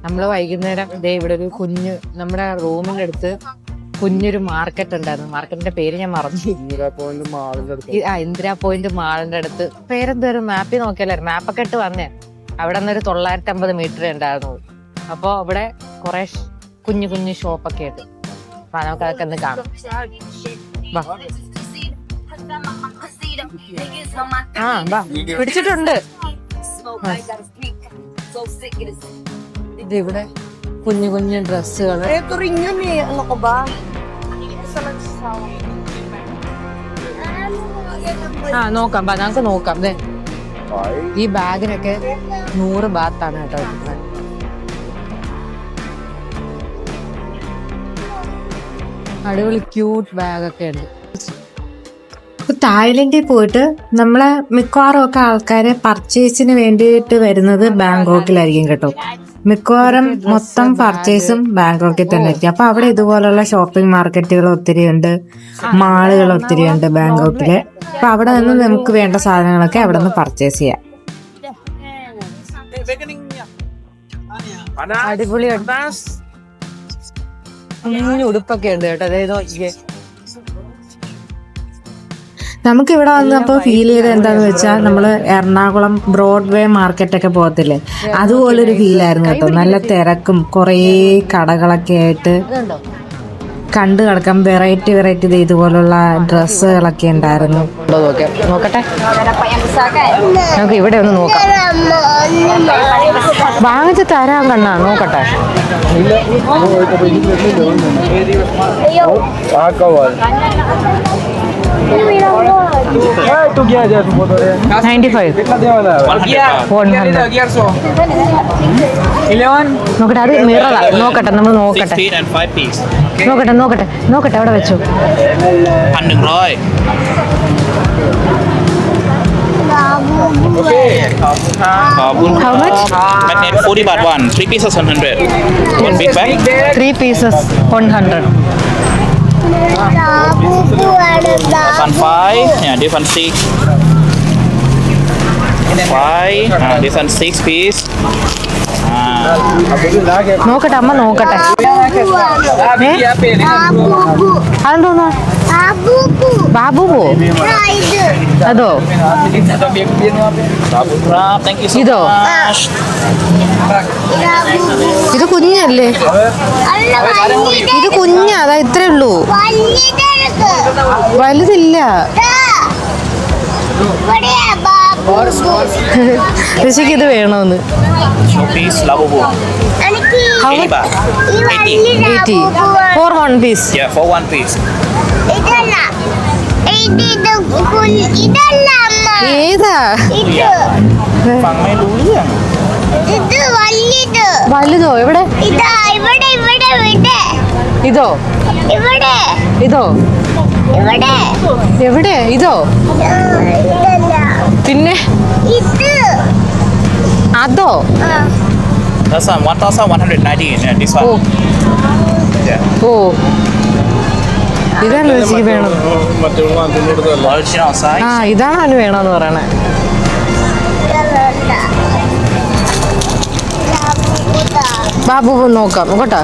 നമ്മള് വൈകുന്നേരം ദേ ഇവിടെ ഒരു കുഞ്ഞ് നമ്മുടെ റൂമിന്റെ അടുത്ത് കുഞ്ഞൊരു മാർക്കറ്റ് ഉണ്ടായിരുന്നു. മാർക്കറ്റിന്റെ പേര് ഞാൻ മറന്നു. ഇന്ദിരാ പോയിന്റ് മാളിന്റെ അടുത്ത് പേരെന്തായാലും മാപ്പിൽ നോക്കിയാലായിരുന്നു. മാപ്പൊക്കെ ഇട്ട് വന്നേ. അവിടെ നിന്നൊരു 950 മീറ്റർ ഉണ്ടായിരുന്നു. അപ്പൊ അവിടെ കുറെ കുഞ്ഞു കുഞ്ഞു ഷോപ്പൊക്കെ ഉണ്ട്. അപ്പൊ നമുക്ക് അതൊക്കെ ഒന്ന് കാണാം. പിടിച്ചിട്ടുണ്ട്. ഇതിവിടെ കുഞ്ഞു കുഞ്ഞു ഡ്രസ്സുകള്. നോക്കാം, നമുക്ക് നോക്കാം. ഈ ബാഗിനൊക്കെ 100 ബാത്താണ് കേട്ടോ. അടിപൊളി ക്യൂട്ട് ബാഗൊക്കെ ഉണ്ട്. തായ്ലൻഡിൽ പോയിട്ട് നമ്മളെ മിക്കവാറും ഒക്കെ ആൾക്കാരെ പർച്ചേസിന് വേണ്ടിയിട്ട് വരുന്നത് ബാങ്കോക്കിലായിരിക്കും കേട്ടോ. മിക്കവാറും മൊത്തം പർച്ചേസും ബാങ്കോക്കിൽ തന്നെ ആയിരിക്കും. അപ്പൊ അവിടെ ഇതുപോലുള്ള ഷോപ്പിംഗ് മാർക്കറ്റുകൾ ഒത്തിരി ഉണ്ട്, മാളുകൾ ഒത്തിരി ഉണ്ട് ബാങ്കോക്കില്. അപ്പൊ അവിടെ നിന്ന് നമുക്ക് വേണ്ട സാധനങ്ങളൊക്കെ അവിടെ നിന്ന് പർച്ചേസ് ചെയ്യാം. അടിപൊളിയുണ്ട്. ഉടുപ്പൊക്കെ ഉണ്ട് കേട്ടോ. അതായത് നമുക്ക് ഇവിടെ വന്നപ്പോൾ ഫീൽ ചെയ്ത് എന്താന്ന് വെച്ചാൽ നമ്മള് എറണാകുളം ബ്രോഡ്വേ മാർക്കറ്റൊക്കെ പോകത്തില്ലേ, അതുപോലൊരു ഫീലായിരുന്നു കേട്ടോ. നല്ല തിരക്കും കുറേ കടകളൊക്കെ ആയിട്ട് കണ്ടു കിടക്കാം. വെറൈറ്റി ഇതുപോലുള്ള ഡ്രസ്സുകളൊക്കെ ഉണ്ടായിരുന്നു. നോക്കട്ടെ, നമുക്ക് ഇവിടെ ഒന്ന് നോക്കാം. വാങ്ങിച്ച് തരാൻ കണ്ണാ, നോക്കട്ടെ. 95. നോക്കട്ടെ, അത് മിററാ. നോക്കട്ടെ, നമ്മൾ നോക്കട്ടെ അവിടെ വെച്ചു. 1,100. How much? Magnet 40 baht one. 3 pieces 100. One big bag. 3 pieces 100. This one 5. Yeah, this one 6. 5. This one 6 piece. നോക്കട്ടെ അമ്മ, നോക്കട്ടെ. അതെന്തോന്നാ? ബാബുവോ? അതോ? ഇതോ? ഇത് കുഞ്ഞല്ലേ? ഇത് കുഞ്ഞാ, അതാ ഇത്രേ ഉള്ളൂ, വലുതില്ല. ഋഷിക്ക് ഇത് വേണോന്ന്. How much? 80 for one piece. Yeah, for one piece. ഏതാ? വലുതോ? എവിടെ? ഇതോ? ഇതോ? എവിടെ? ഇതോ? പിന്നെ അതോ? That's one 1,190. Yeah, this one. Yeah. ഓ, ഇതാണ് ഋഷിക്ക് വേണം. Original size. ഇതാണ് അവന് വേണമെന്ന് പറയണേ. ബാബു നോക്കാം കേട്ടോ.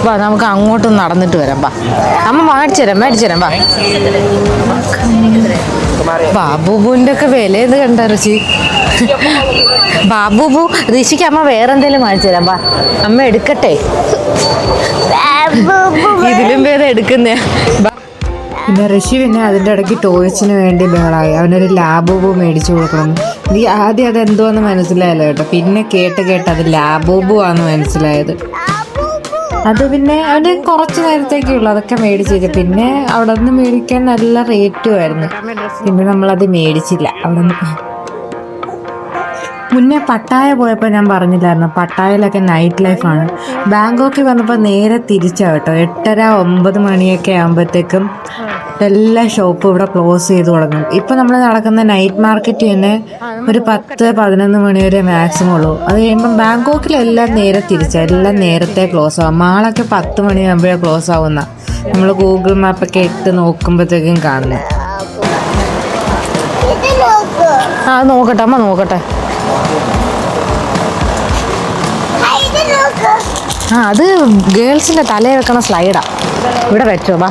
വാ, നമുക്ക് അങ്ങോട്ടൊന്ന് നടന്നിട്ട് വരാം. വാ, അമ്മ മേടിച്ചു തരാം. വാ, ബാബുബുവിന്റെ ഒക്കെ വില ഇത് കണ്ട ഋഷി. ബാബുബു ഋഷിക്ക് അമ്മ വേറെന്തേലും വാങ്ങിച്ചു തരാം. വാ, അമ്മ എടുക്കട്ടെ. ഇതിലും ഭേദം എടുക്കുന്നേ. പിന്നെ ഋഷി അതിൻ്റെ ഇടയ്ക്ക് ടോയ്സിന് വേണ്ടി ബഹളായി. അവനൊരു ലാബൂബു മേടിച്ചു കൊടുക്കണം. എനിക്ക് ആദ്യം അതെന്തോന്ന് മനസ്സിലായല്ലോ കേട്ടോ. പിന്നെ കേട്ട് അത് ലാബൂബു ആണെന്ന് മനസ്സിലായത്. അത് പിന്നെ അവന് കുറച്ച് നേരത്തേക്കുള്ളൂ അതൊക്കെ മേടിച്ചിട്ട്. പിന്നെ അവിടെ നിന്ന് മേടിക്കാൻ നല്ല റേറ്റും ആയിരുന്നു. പിന്നെ നമ്മളത് മേടിച്ചില്ല. അവിടെ നിന്ന് മുന്നേ പട്ടായ പോയപ്പോൾ ഞാൻ പറഞ്ഞില്ലായിരുന്നു, പട്ടായയിലൊക്കെ നൈറ്റ് ലൈഫാണ്. ബാങ്കോക്കിൽ വന്നപ്പോൾ നേരെ തിരിച്ചാണ് കേട്ടോ. 8:30-9 മണിയൊക്കെ ആകുമ്പോഴത്തേക്കും എല്ലാ ഷോപ്പും ഇവിടെ ക്ലോസ് ചെയ്ത് തുടങ്ങും. ഇപ്പം നമ്മൾ നടക്കുന്ന നൈറ്റ് മാർക്കറ്റ് തന്നെ ഒരു 10-11 മണി വരെ മാക്സിമം ഉള്ളൂ. അത് കഴിയുമ്പം ബാങ്കോക്കിലെല്ലാം നേരെ തിരിച്ചാണ്, എല്ലാം നേരത്തെ ക്ലോസ് ആവും. മാളൊക്കെ 10 മണിയാകുമ്പോഴേ ക്ലോസ് ആവുന്ന നമ്മൾ ഗൂഗിൾ മാപ്പൊക്കെ ഇട്ട് നോക്കുമ്പോഴത്തേക്കും കാണുന്നത്. ആ അത് നോക്കട്ടെ, അമ്മ നോക്കട്ടെ. ആ അത് ഗേൾസിന്റെ തലയിൽ വെക്കണ സ്ലൈഡാ. ഇവിടെ വെച്ചോ, വാ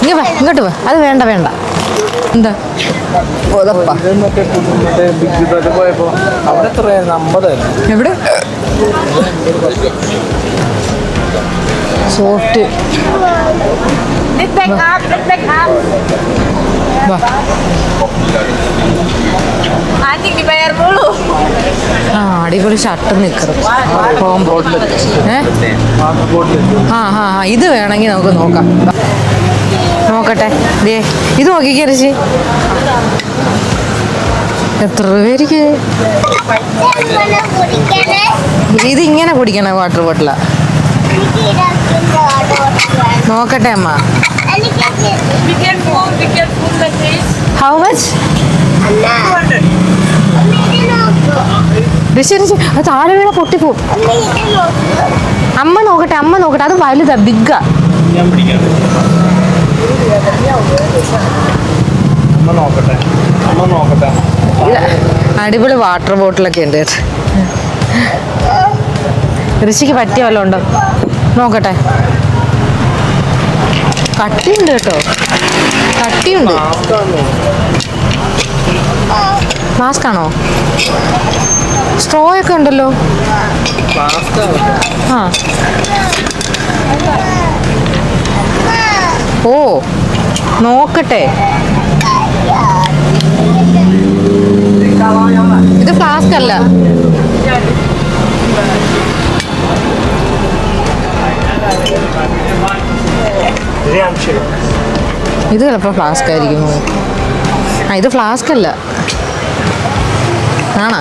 ഇങ്ങോട്ട് വാ. അത് വേണ്ട വേണ്ട. എന്താ എവിടെ സോഫ്റ്റ് ആ അടിപൊളി ഷർട്ട് നിൽക്കണം. ആ ആ ഇത് വേണമെങ്കിൽ നമുക്ക് നോക്കാം. നോക്കട്ടെ. ദേ ഇത് നോക്കിക്കേ ഋഷി, എത്ര രൂപയ്ക്ക്? ഇത് ഇങ്ങനെ കുടിക്കണ വാട്ടർ ബോട്ടിലാ. നോക്കട്ടെ അമ്മ. How much? ഋഷി ഋഷി അത് താഴെ വീണ പൊട്ടിപ്പോവും. അമ്മ നോക്കട്ടെ, അമ്മ നോക്കട്ടെ. അത് വലുതാ, ബിഗ്ഗാ. അടിപൊളി വാട്ടർ ബോട്ടിലൊക്കെ ഉണ്ട്. ഋഷിക്ക് പറ്റിയ വല്ലതും ഉണ്ടോ നോക്കട്ടെ. കട്ടിയുണ്ട് കേട്ടോ, കട്ടിയുണ്ട്. മാസ്ക് ആണോ? സ്ട്രോ ഒക്കെ ഉണ്ടല്ലോ. ആ ഓ നോക്കട്ടെ. ഇത് ഫ്ലാസ്ക് അല്ല. ഇത് ചിലപ്പോൾ ഫ്ലാസ്ക് ആയിരിക്കും. ആ ഇത് ഫ്ലാസ്ക് അല്ല. ആണോ?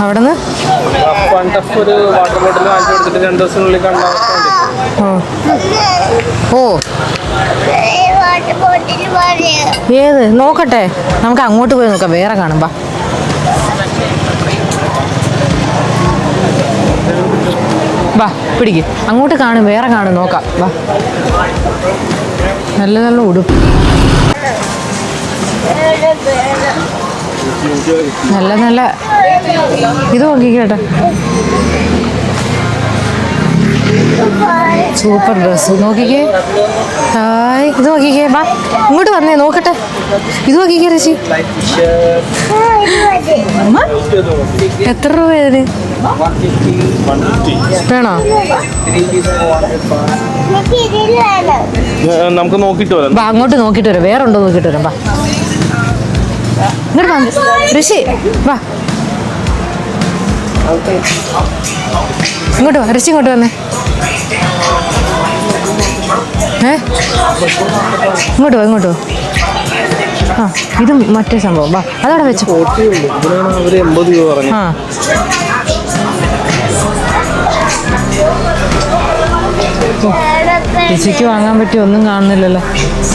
അവിടുന്ന് ഒരു വാട്ടർ ബോട്ടിൽ വാങ്ങിച്ചു കൊടുത്തിട്ട് 2 ദിവസത്തിനുള്ളിൽ ഓ ഏത് നോക്കട്ടെ. നമുക്ക് അങ്ങോട്ട് പോയി നോക്കാം, വേറെ കാണുമ്പോ. വാ പിടിക്ക്, അങ്ങോട്ട് കാണും, വേറെ കാണും, നോക്കാം. വാ നല്ല നല്ല ഉടുപ്പ്, നല്ല നല്ല. ഇത് നോക്കിക്കേട്ടെ, സൂപ്പർ ഡ്രസ്. നോക്കിക്കേ. ഹായ്, ഇത് നോക്കിക്കേ. വാ ഇങ്ങോട്ട് വന്നേ, നോക്കട്ടെ. ഇത് നോക്കിക്കേ ഋഷി, എത്ര രൂപ ഇതിന്? വേണോ? നമുക്ക് നോക്കിട്ട് വരാം. വാ അങ്ങോട്ട് നോക്കിട്ട് വരാം, വേറെ ഉണ്ടോ നോക്കിട്ട് വരാം. വാ ഇങ്ങോട്ട് വാ ഋഷി, വാ ഇങ്ങോട്ട് വാ ഋഷി, ഇങ്ങോട്ട് വന്നേ. ഇങ്ങോട്ട് വാ, ഇങ്ങോട്ട് വാ. ആ ഇത് മറ്റേ സംഭവം. വാ അതവിടെ വെച്ചു. ആ ഋഷിക്ക് വാങ്ങാൻ പറ്റിയ ഒന്നും കാണുന്നില്ലല്ലോ.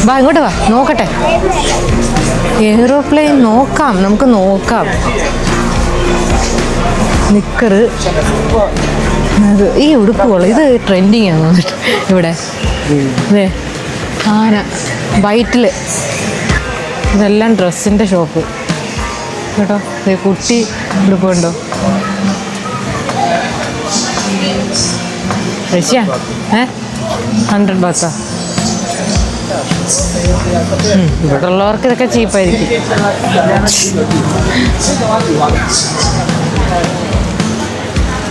വാ ഇങ്ങോട്ട് വാ, നോക്കട്ടെ. എയ്റോപ്ലെയിൻ നോക്കാം, നമുക്ക് നോക്കാം. നിക്കറ്, ഈ ഉടുപ്പുകൾ ഇത് ട്രെൻഡിങ് ആണ് തോന്നിട്ട് ഇവിടെ. അതെ ആന വൈറ്റിൽ, ഇതെല്ലാം ഡ്രസ്സിൻ്റെ ഷോപ്പ് കേട്ടോ. കുട്ടി ഉടുപ്പുണ്ടോ? റഷ്യ 100 ബാത്താ. ഇവിടെ ഉള്ളവർക്ക് ഇതൊക്കെ ചീപ്പായിരിക്കും.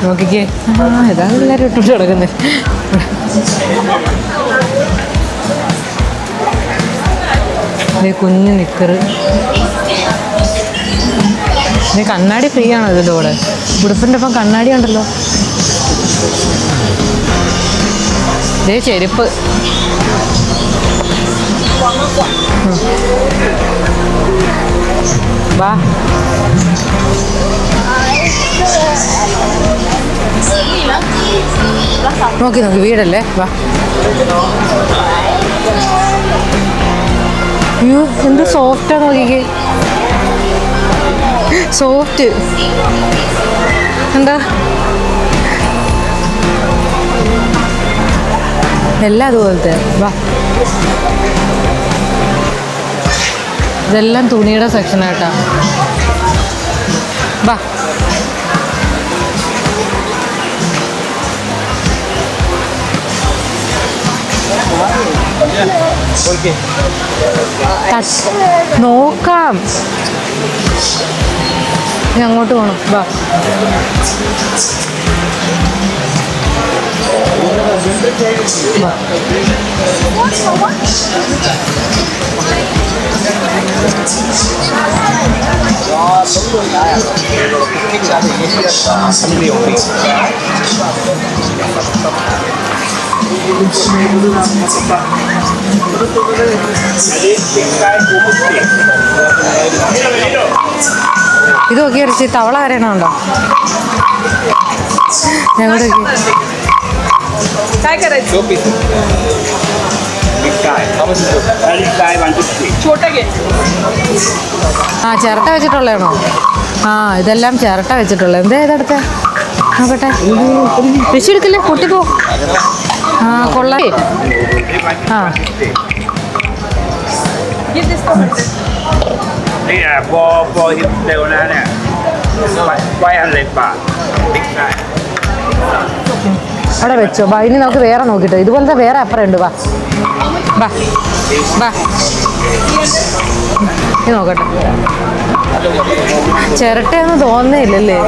നോക്കിക്കേ, ഇതാ എല്ലാവരും ഇട്ടിട്ട് കിടക്കുന്നത്. കുഞ്ഞ് നിക്കറ്. കണ്ണാടി ഫ്രീ ആണോ ഇതിൻ്റെ കൂടെ? ഉടുപ്പിൻ്റെ ഒപ്പം കണ്ണാടി ഉണ്ടല്ലോ. ഇതേ ചെരുപ്പ്. വാ നോക്കി നോക്കി, വീടല്ലേ. വാ. അയ്യോ എന്ത് സോഫ്റ്റാ, നോക്കിക്കേ. സോഫ്റ്റ് എന്താ എല്ലാം അതുപോലത്തെ. വാ, ഇതെല്ലാം തുണിയുടെ സെക്ഷനായിട്ടാ. വാ, നോക്കാം. ഇനി അങ്ങോട്ട് പോകണം. വാ, ഇത് നോക്കി അടിച്ച് തവള വരണുണ്ടോ? ഞങ്ങളുടെ काय करायचं? छोटे घे. ആ ചിരട്ട വെച്ചിട്ടുള്ളതാണോ? ആ ഇതെല്ലാം ചിരട്ട വെച്ചിട്ടുള്ളത്. എന്താ ഇതെടുത്ത നോക്കട്ടെ. കൃഷി എടുക്കില്ലേ, പൊട്ടിപ്പോ. ആ കൊള്ള. ആ Give this to her. Nè, bo hiệp đều nè nè. Quay ăn lên bà. Big size. അവിടെ വെച്ചോ. ബാ, ഇനി നമുക്ക് വേറെ നോക്കിട്ടോ. ഇതുപോലത്തെ വേറെ അപ്പുറം ഉണ്ട്. വാ ബാ ബാ, ഇത് നോക്കട്ടെ. ചിരട്ടയൊന്നും തോന്നുന്നില്ലല്ലേ?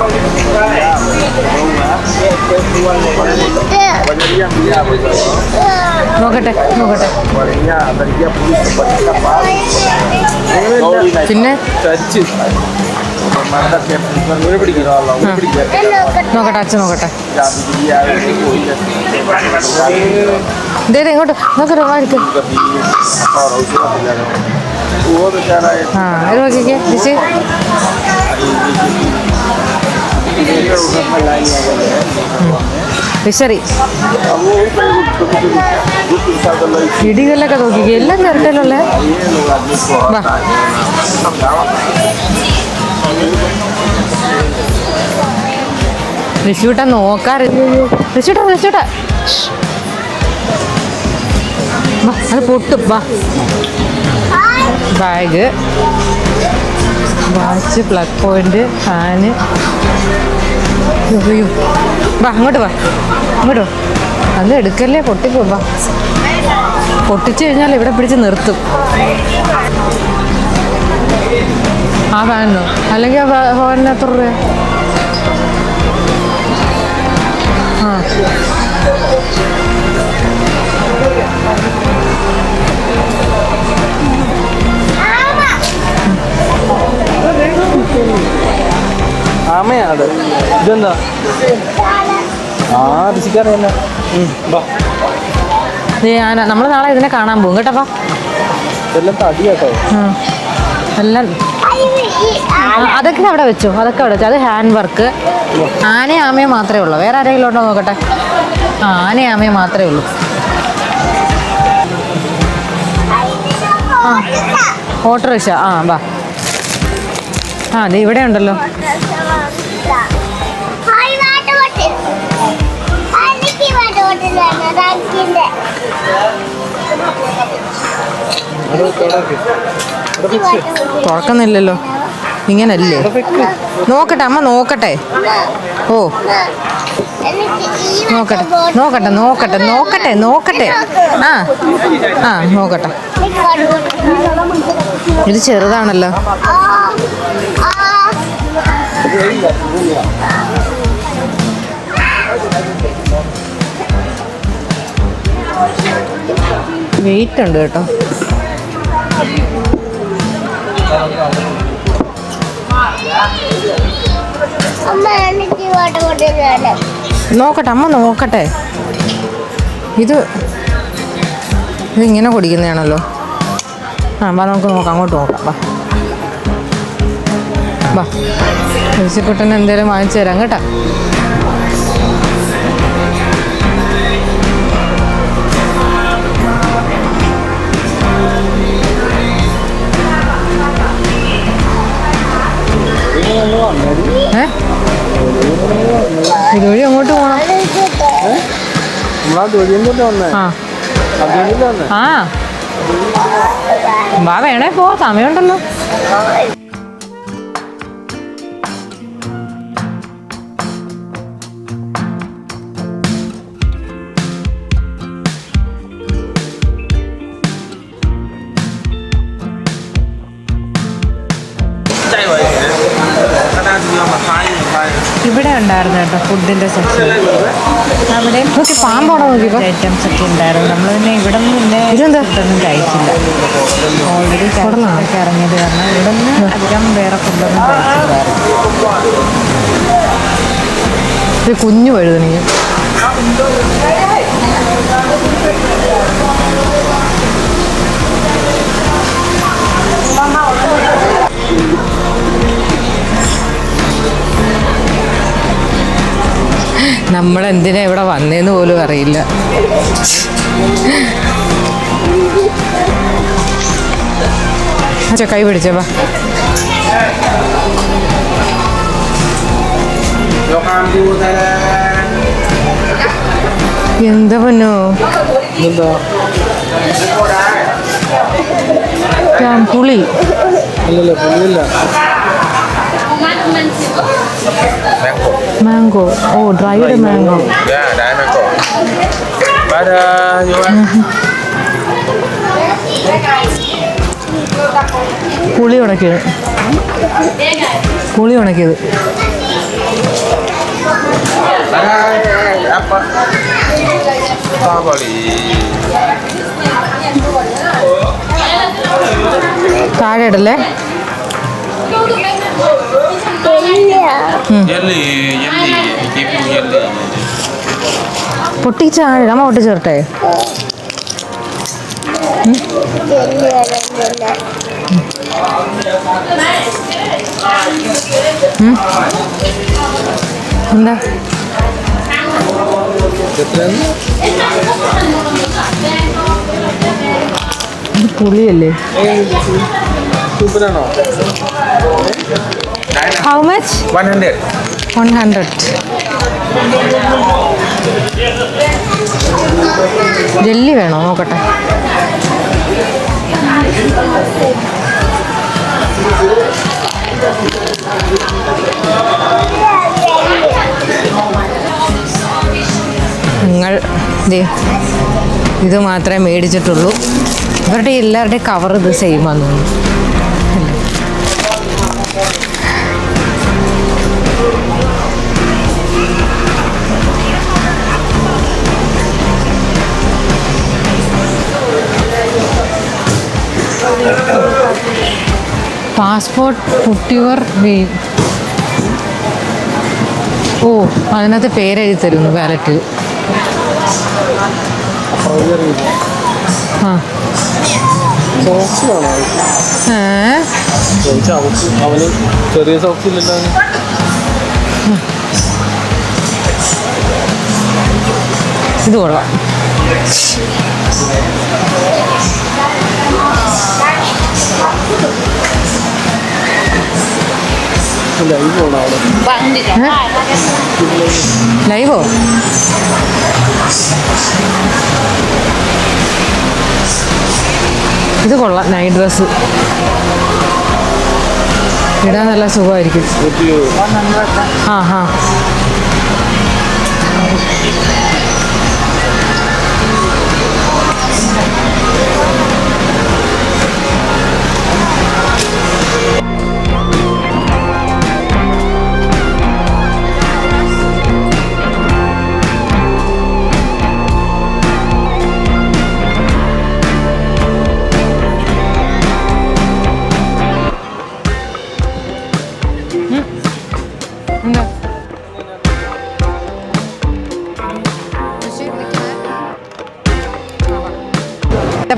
നോക്കട്ടെ നോക്കട്ടെ. പിന്നെ നോക്കട്ടെ, അച്ഛൻ നോക്കട്ടെ. ഇതേ ഇങ്ങോട്ട് നോക്കട്ടെ. വാടിക്കും. ആ ഇത് നോക്കിക്കേ ചേച്ചി. ഫിഷറി ഇടികല്ലൊക്കെ നോക്കിക്കേ. എല്ലാം ചിരട്ടയിലുള്ള. വാ, ഋഷിവിട്ട നോക്കാറ്. ഋഷിവിട്ട അത് പൊട്ടും. വാ, bag, watch, plug point, fan. വാ അങ്ങോട്ട് വാ, അങ്ങോട്ട് വാ. അത് എടുക്കല്ലേ, പൊട്ടിപ്പോ. വാ, പൊട്ടിച്ചു കഴിഞ്ഞാൽ ഇവിടെ പിടിച്ച് നിർത്തും. ആ ഫാനോ? അല്ലെങ്കിൽ ആ ഫാനിന് എത്ര രൂപ? ആ ആമയാണ്. ഇതെന്താ? ആ ഋഷിക്കറിയല്ല. നമ്മൾ നാളെ ഇതിനെ കാണാൻ പോകും കേട്ടപ്പാ. ഇതെല്ലാം തടി കേട്ടോ. എല്ലാം അതൊക്കെ അവിടെ വെച്ചോ. അതൊക്കെ അവിടെ വെച്ചോ. അത് ഹാൻഡ് വർക്ക്. ആനയും ആമയും മാത്രമേ ഉള്ളൂ. വേറെ ആരെങ്കിലും ഉണ്ടോ നോക്കട്ടെ. ആ ആനയും ആമയും മാത്രമേ ഉള്ളൂ. ആ ഓട്ടോറിക്ഷ. ആ വാ. ആ അതെ ഇവിടെ ഉണ്ടല്ലോ. തുറക്കുന്നില്ലല്ലോ. ഇങ്ങനല്ലേ? നോക്കട്ടെ അമ്മ, നോക്കട്ടെ. ഓ നോക്കട്ടെ നോക്കട്ടെ നോക്കട്ടെ നോക്കട്ടെ നോക്കട്ടെ. ആ ആ നോക്കട്ടെ. ഇത് ചെറുതാണല്ലോ. വെയിറ്റ് ഉണ്ട് കേട്ടോ. നോക്കട്ടെ അമ്മ നോക്കട്ടെ. ഇതിങ്ങനെ കുടിക്കുന്നതാണല്ലോ. ആ വാ നമുക്ക് നോക്കാം, അങ്ങോട്ട് നോക്കാം. വാ വാ, ഋഷിക്കുട്ടന് എന്തേലും വാങ്ങിച്ചു തരാം കേട്ടോ. ഇതുവഴി അങ്ങോട്ട് പോകണം. നമ്മളാ തൊഴിൽ കൊണ്ട് വന്നേ. ആ ആ വാ വേണേ പോ, സമയമുണ്ടല്ലോ. ഇവിടെ ഉണ്ടായിരുന്നു കേട്ടോ ഫുഡിന്റെ സെക്ഷൻ. അവിടെ പാമ്പോടെ ഐറ്റംസ് ഒക്കെ ഉണ്ടായിരുന്നു. നമ്മൾ പിന്നെ ഇവിടെ നിന്ന് പിന്നെ ഫുഡൊന്നും കഴിച്ചില്ല. ഓൾറെഡി ഒക്കെ ഇറങ്ങിയത് കാരണം ഇവിടെ നിന്ന് അധികം വേറെ ഫുഡൊന്നും കഴിച്ചില്ലായിരുന്നു. കുഞ്ഞു വഴുതണീ നമ്മളെന്തിനാ ഇവിടെ വന്നേന്ന് പോലും അറിയില്ല. കൈ പിടിച്ചേ വാ. എന്താ പൊന്നോ പുളി മാംഗോ. ഓ ഡ്രൈഡ് മാംഗോ. പുളി ഉണക്കിയത്. താഴെ ഇടല്ലേ. പൊട്ടിച്ച അമ്മ പൊട്ടിച്ചേർട്ടെ. എന്താ ഇത് പുളിയല്ലേ? How much? 100. 100. ജെല്ലി വേണോ നോക്കട്ടെ. നിങ്ങൾ ഇത് മാത്രമേ മേടിച്ചിട്ടുള്ളൂ. ഇവരുടെ എല്ലാവരുടെയും കവർ ഇത് സെയിം ആണെന്ന് തോന്നുന്നു. Passport പുട്ടിയവർ vein. ഓ അതിനകത്ത് പേരെഴുതി തരുന്നു വാലറ്റിൽ. ആ ചെറിയ സോക്സ് ഇല്ലല്ലോ. ഇത് കൊള്ളാം. ലൈവോ? ഇത് കൊള്ളാം. നൈറ്റ് ഡ്രസ്സ് ഇടാൻ നല്ല സുഖമായിരിക്കും. ആ ഹാ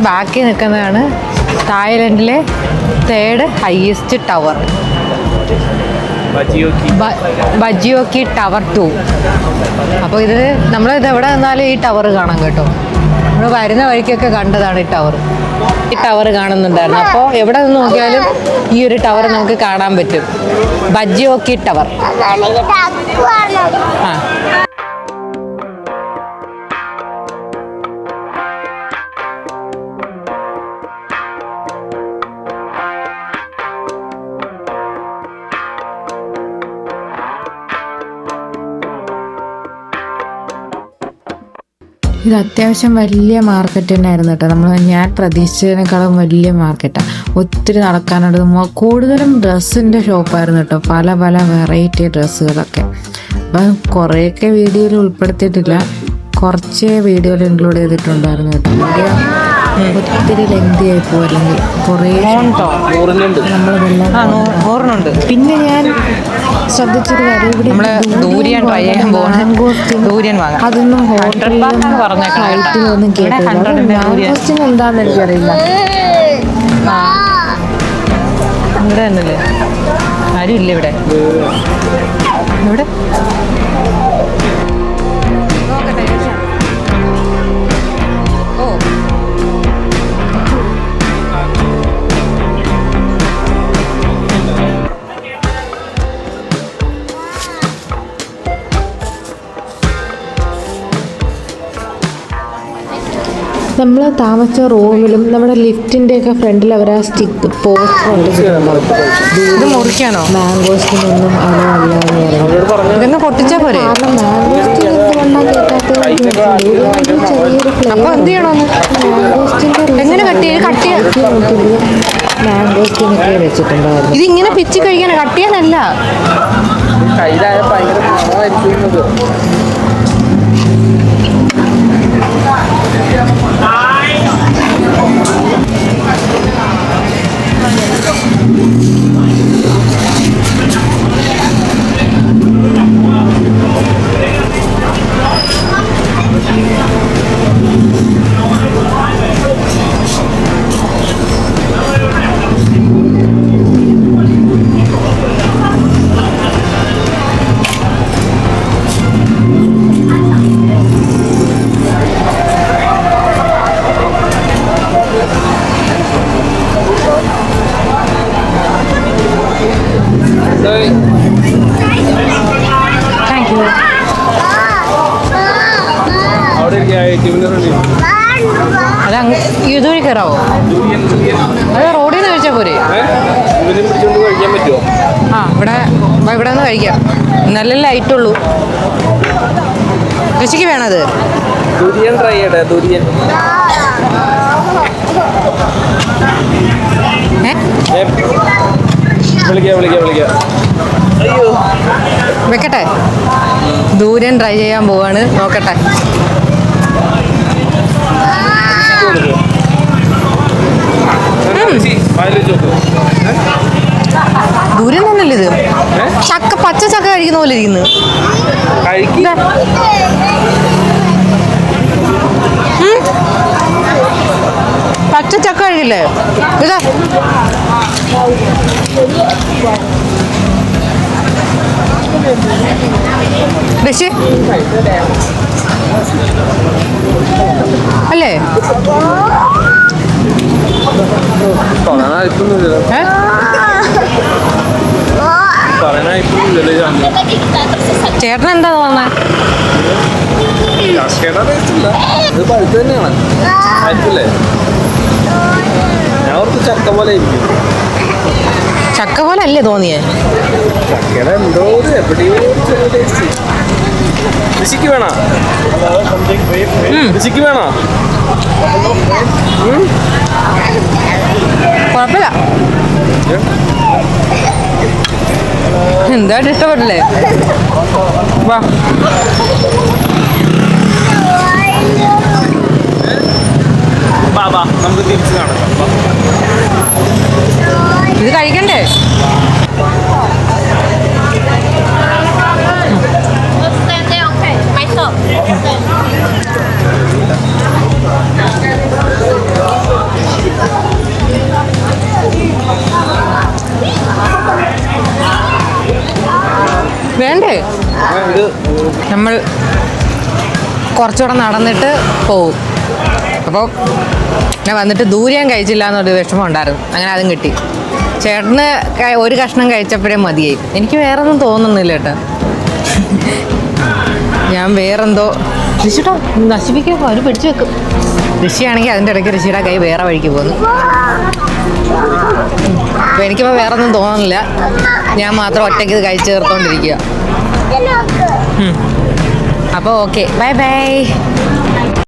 ബാക്കി നിൽക്കുന്നതാണ് തായ്ലൻഡിലെ 3rd ഹയസ്റ്റ് ടവർ, ബജിയോക്കി ടവർ 2. അപ്പോൾ നമ്മളിത് എവിടെ നിന്നാലും ഈ ടവർ കാണാം കേട്ടോ. നമ്മൾ വരുന്ന വഴിക്കൊക്കെ കണ്ടതാണ് ഈ ടവർ കാണുന്നുണ്ടായിരുന്നു. അപ്പോൾ എവിടെ നിന്ന് നോക്കിയാലും ഈ ഒരു ടവർ നമുക്ക് കാണാൻ പറ്റും. ബജിയോക്കി ടവർ. ആ ഇത് അത്യാവശ്യം വലിയ മാർക്കറ്റ് തന്നെയായിരുന്നു കേട്ടോ. ഞാൻ പ്രതീക്ഷിച്ചതിനേക്കാളും വലിയ മാർക്കറ്റാണ്. ഒത്തിരി നടക്കാനുണ്ട്. കൂടുതലും ഡ്രസ്സിൻ്റെ ഷോപ്പായിരുന്നു കേട്ടോ. പല പല വെറൈറ്റി ഡ്രസ്സുകളൊക്കെ. അപ്പം കുറേയൊക്കെ വീഡിയോയിൽ ഉൾപ്പെടുത്തിയിട്ടില്ല, കുറച്ച് വീഡിയോയിൽ ഇൻക്ലൂഡ് ചെയ്തിട്ടുണ്ടായിരുന്നു കേട്ടോ. വീഡിയോ ഒത്തിരി ലെങ്തി ആയിപ്പോ, അല്ലെങ്കിൽ കുറേ ഓർമ്മയുണ്ട്. പിന്നെ ഞാൻ ശ്രദ്ധിച്ചൊരു കാര്യം, ഇവിടെ ദൂരിയൻ ട്രൈ ചെയ്യാൻ ദൂരിയൻ വാങ്ങാം. അതൊന്നും ഹോട്ടലിലൊന്നും കേട്ടില്ല. മാംഗോസ്റ്റിൻ എന്താണെന്ന് എനിക്കറിയില്ല. ഇവിടെ തന്നെയല്ലേ, ആരും ഇല്ല ഇവിടെ. ഇവിടെ നമ്മൾ താമസിച്ച റൂമിലും നമ്മുടെ ലിഫ്റ്റിൻ്റെയൊക്കെ ഫ്രണ്ടിൽ അവർ ആ സ്റ്റിക്ക് പോസ്റ്റർ ഇത് മുറിക്കാനോ? മാംഗോസ്റ്റിനൊന്നും അല്ല എന്ന് പറഞ്ഞു. ഇതൊന്ന് പൊട്ടിച്ചാ പോരെ? കാരണം മാംഗോസ്റ്റിൻ എന്തുകൊണ്ടാണ് അപ്പൊ എന്ത് ചെയ്യണമെന്ന്? എങ്ങനെ മാംഗോസ്റ്റിനൊക്കെ വെച്ചിട്ടുണ്ടായിരുന്നു. ഇതിങ്ങനെ പിച്ചി കഴിക്കാൻ, കട്ട് ചെയ്യാനല്ല. കയ്യിലായ ഭയങ്കര മണമായിരിക്കുന്നത്. അത് ഇതുവഴി കയറാവോ? അത് റോഡിൽ നിന്ന് കഴിച്ചാൽ പോരെ? കഴിക്കാൻ പറ്റുമോ? ആ, ഇവിടെ നിന്ന് കഴിക്കാം. നല്ല ലൈറ്റുള്ളൂ. ഋഷിക്ക് വേണത്? ദുരിയൻ ട്രൈ ചെയ്യട്ടെ. ദുരിയൻ വിളിക്കാം. അയ്യോ, വെക്കട്ടെ. ദൂരം ട്രൈ ചെയ്യാൻ പോവാണ്, നോക്കട്ടെ. ദൂരം തന്നെയല്ലേ ഇത്? ചക്ക, പച്ച ചക്ക കഴിക്കുന്ന പോലെ ഇരിക്കുന്നു. പച്ച ചക്ക കഴിക്കില്ലേ? ഇതാ ഋഷി അല്ലേ? ചേട്ടൻ എന്താ തോന്നുന്നത്? ഇത് പഴുത്ത് തന്നെയാണ്. ഞാൻ ഓർത്ത് ചക്ക പോലെ ഇരിക്കും. ചക്ക പോലെ അല്ലേ തോന്നിയേ? ചക്കയുടെ എന്തോ എവിടെയോ ടേസ്റ്റ്. ഋഷിക്ക് വേണോ? ഋഷിക്ക് വേണോ? കുഴപ്പമില്ല, എന്തായിട്ട് ഇഷ്ടപ്പെട്ടില്ലേ? വാ, നമുക്ക് തിരിച്ച് കാണാം. ഇത് കഴിക്കണ്ടേ? വേണ്ടേ? നമ്മൾ കുറച്ചുകൂടെ നടന്നിട്ട് പോവും. അപ്പോൾ ഞാൻ വന്നിട്ട് ദൂരം കഴിച്ചില്ല എന്നൊരു വിഷമം ഉണ്ടായിരുന്നു. അങ്ങനെ അതും കിട്ടി. ചേട്ടന് ഒരു കഷ്ണം കഴിച്ചപ്പോഴേ മതിയായി. എനിക്ക് വേറെ ഒന്നും തോന്നുന്നില്ല കേട്ടോ. ഞാൻ വേറെന്തോ ഋഷിട്ടോ നശിപ്പിക്കാൻ അവർ പിടിച്ചു വെക്കും. ഋഷിയാണെങ്കിൽ അതിൻ്റെ ഇടയ്ക്ക് ഋഷിയുടെ കൈ വേറെ വഴിക്ക് പോകുന്നു. അപ്പോൾ എനിക്കിപ്പോൾ വേറെ ഒന്നും തോന്നുന്നില്ല. ഞാൻ മാത്രം ഒറ്റയ്ക്ക് ഇത് കഴിച്ച് ചേർത്തോണ്ടിരിക്കുക. അപ്പോൾ ഓക്കെ, ബൈ ബൈ.